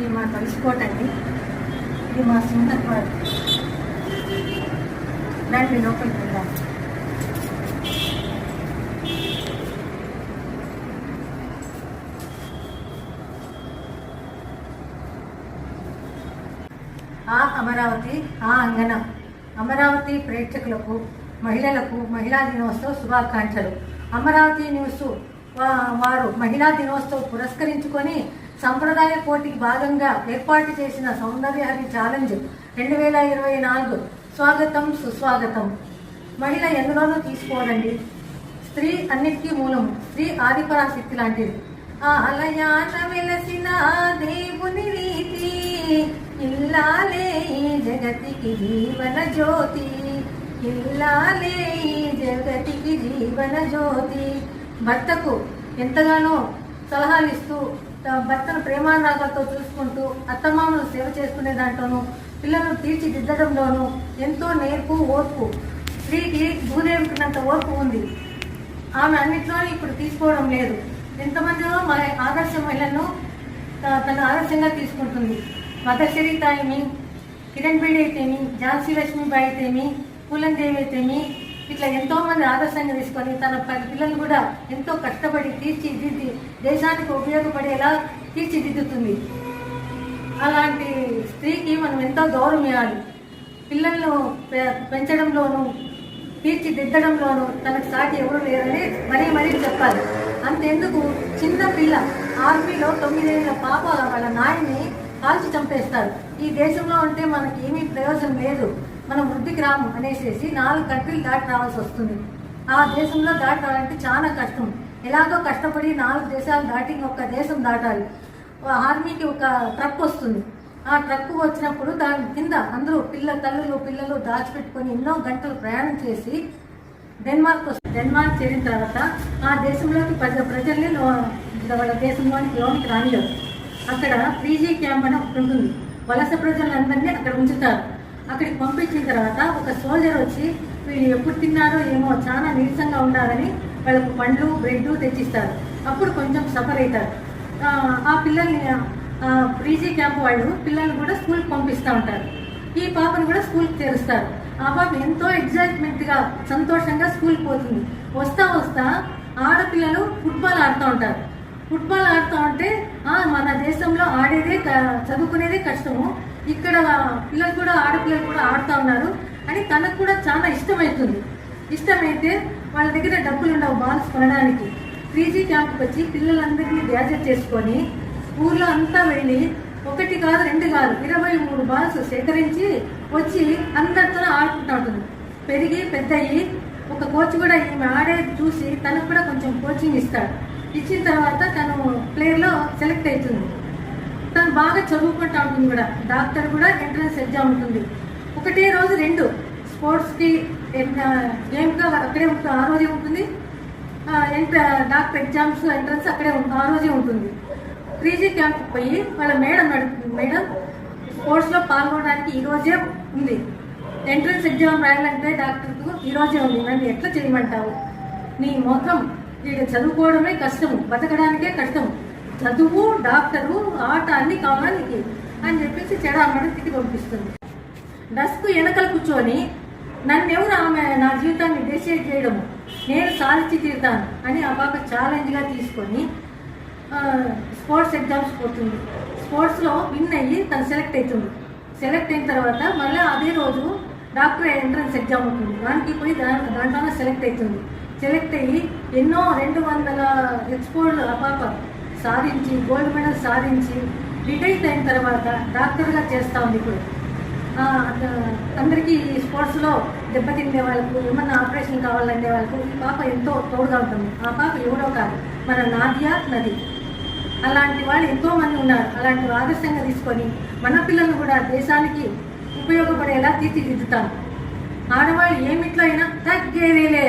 ఇది మా కలిసిపోటండి. ఇది మా సింహద్వారం. రండి లోపలికి వెళ్దాం. అమరావతి అంగనం. అమరావతి ప్రేక్షకులకు, మహిళలకు మహిళా దినోత్సవ శుభాకాంక్షలు. అమరావతి న్యూస్ వారు మహిళా దినోత్సవం పురస్కరించుకొని సంప్రదాయ పోటీకి భాగంగా ఏర్పాటు చేసిన సౌందర్యహరి ఛాలెంజ్ 2024 స్వాగతం సుస్వాగతం. మహిళ ఎందులోనూ తీసుకోవాలండి. స్త్రీ అన్నిటికీ మూలము. స్త్రీ ఆదిపరాశక్తి లాంటిది. అలయాన వెలసిన దేవుని రీతి, ఇల్లాలే జగతికి జీవన జ్యోతి, ఇల్లాలే జగతికి జీవన జ్యోతి. భర్తకు ఎంతగానో సలహాలు ఇస్తూ, భర్తను ప్రేమానురాగాలతో చూసుకుంటూ, అత్తమామను సేవ చేసుకునే దాంట్లోనూ, పిల్లలను తీర్చిదిద్దడంలోనూ ఎంతో నేర్పు, ఓర్పు. స్త్రీకి భూదేవికున్నంత ఓర్పు ఉంది. ఆమె అన్నింటిలోనూ ఇప్పుడు తీసుకోవడం లేదు. ఎంతమందిలో మన ఆదర్శ మహిళలను తన ఆదర్శంగా తీసుకుంటుంది. మదర్శరీ తాయిమి, కిరణ్ బేడి అయితేమి, ఝాన్సీ లక్ష్మీబాయి అయితేమి, పూలన్ దేవి అయితేమి, ఇట్లా ఎంతోమంది ఆదర్శంగా తీసుకొని తన పిల్లలు కూడా ఎంతో కష్టపడి తీర్చిదిద్ది దేశానికి ఉపయోగపడేలా తీర్చిదిద్దుతుంది. అలాంటి స్త్రీకి మనం ఎంతో గౌరవం ఇవ్వాలి. పిల్లలను పెంచడంలోనూ తీర్చిదిద్దడంలోనూ తనకు సాటి ఎవరు లేరని మరీ చెప్పాలి. అంతెందుకు, చిన్న పిల్ల ఆర్మీలో 9 ఏళ్ల పాప వాళ్ళ నాయన్ని కాల్చి చంపేస్తారు. ఈ దేశంలో ఉంటే మనకి ఏమీ ప్రయోజనం లేదు, మనం వృద్ధికి రాము అనేసి 4 కంట్రీలు దాటి రావాల్సి వస్తుంది. ఆ దేశంలో దాటి రావాలంటే చాలా కష్టం. ఎలాగో కష్టపడి 4 దేశాలు దాటి ఒక దేశం దాటాలి. ఆర్మీకి ఒక ట్రక్ వస్తుంది. ఆ ట్రక్ వచ్చినప్పుడు దాని కింద అందరూ పిల్లలు దాచిపెట్టుకొని ఎన్నో గంటలు ప్రయాణం చేసి డెన్మార్క్ చేరిన తర్వాత ఆ దేశంలోకి ప్రజల్ని వాళ్ళ లోనికి రానియరు. అక్కడ 3G క్యాంప్ అని ఒకటి ఉంటుంది. వలస ప్రజలందరినీ అక్కడ ఉంచుతారు. అక్కడికి పంపించిన తర్వాత ఒక సోల్జర్ వచ్చి వీళ్ళు ఎప్పుడు తిన్నారో ఏమో చాలా నీరసంగా ఉండాలని వాళ్ళకు పండ్లు, బ్రెడ్ తెచ్చిస్తారు. అప్పుడు కొంచెం సఫర్ అవుతారు. ఆ పిల్లల్ని 3G క్యాంప్ వాళ్ళు పిల్లల్ని కూడా స్కూల్కి పంపిస్తూ ఉంటారు. ఈ పాపను కూడా స్కూల్కి చేరుస్తారు. ఆ పాప ఎంతో ఎగ్జైట్మెంట్గా సంతోషంగా స్కూల్కి పోతుంది. వస్తా ఆడపిల్లలు ఫుట్బాల్ ఆడుతూ ఉంటారు. ఫుట్బాల్ ఆడుతూ ఉంటే మన దేశంలో ఆడేదే చదువుకునేదే కష్టము, ఇక్కడ పిల్లలు కూడా ఆడపిల్లలు కూడా ఆడుతూ ఉన్నారు అని తనకు కూడా చాలా ఇష్టమవుతుంది. ఇష్టమైతే వాళ్ళ దగ్గర డబ్బులు ఉండవు బాల్స్ కొనడానికి. 3G క్యాంప్కి వచ్చి పిల్లలందరినీ గ్యాజెట్ చేసుకొని ఊర్లో అంతా వెళ్ళి 1 కాదు 2 కాదు 23 బాల్స్ సేకరించి వచ్చి అందరితో ఆడుకుంటూ ఉంటుంది. పెరిగి పెద్దయ్యి ఒక కోచ్ కూడా ఈమె ఆడేది చూసి తనకు కూడా కొంచెం కోచింగ్ ఇస్తాడు. ఇచ్చిన తర్వాత తను ప్లేయర్లో సెలెక్ట్ అవుతుంది. తను బాగా చదువుకుంటూ ఉంటుంది కూడా. డాక్టర్ కూడా ఎంట్రన్స్ ఎగ్జామ్ ఉంటుంది. ఒకటే రోజు 2 స్పోర్ట్స్కి గేమ్గా అక్కడే ఉంటుంది. ఆ రోజే ఉంటుంది. డాక్టర్ ఎగ్జామ్స్ ఎంట్రన్స్ అక్కడే ఆ రోజే ఉంటుంది. 3G క్యాంప్ పోయి వాళ్ళ మేడం స్పోర్ట్స్లో పాల్గొనడానికి ఈరోజే ఉంది. ఎంట్రన్స్ ఎగ్జామ్ రాయాలంటే డాక్టర్కు ఈరోజే ఉంది. నన్ను ఎట్లా చేయమంటావు? నీ ముఖం, వీడు చదువుకోవడమే కష్టము, బతకడానికే కష్టము, చదువు, డాక్టరు, ఆట అన్నీ కావాలి అని చెప్పేసి చెడామని తిట్టి పంపిస్తుంది. డస్క్ వెనకలు కూర్చొని నన్నెవరు ఆమె నా జీవితాన్ని డిసైడ్ చేయడము, నేను సాధించి తీరుతాను అని ఆ పాప ఛాలెంజ్గా తీసుకొని స్పోర్ట్స్ ఎగ్జామ్స్ పోతుంది. స్పోర్ట్స్లో విన్ అయ్యి తను సెలెక్ట్ అవుతుంది. సెలెక్ట్ అయిన తర్వాత మళ్ళీ అదే రోజు డాక్టర్ ఎంట్రన్స్ ఎగ్జామ్ ఉంటుంది. దానికి పోయి దాంట్లోనే సెలెక్ట్ అవుతుంది. సెలెక్ట్ అయ్యి ఎన్నో 200 ఎక్స్పోర్ట్ ఆ పాప సాధించి గోల్డ్ మెడల్ సాధించి రిటైర్ అయిన తర్వాత డాక్టర్గా చేస్తూ ఉంది. ఇప్పుడు అందరికీ స్పోర్ట్స్లో దెబ్బతిండే వాళ్ళకు, ఏమన్నా ఆపరేషన్ కావాలంటే వాళ్ళకు ఈ పాప ఎంతో తోడుగా ఉంటుంది. ఆ పాప ఎవరో కాదు, మన నాదియా నది. అలాంటి వాళ్ళు ఎంతోమంది ఉన్నారు. అలాంటి ఆదర్శంగా తీసుకొని మన పిల్లలను కూడా దేశానికి ఉపయోగపడేలా తీర్చిదిద్దుతాం. ఆడవాళ్ళు ఏమిట్లో అయినా తగ్గేదేలే.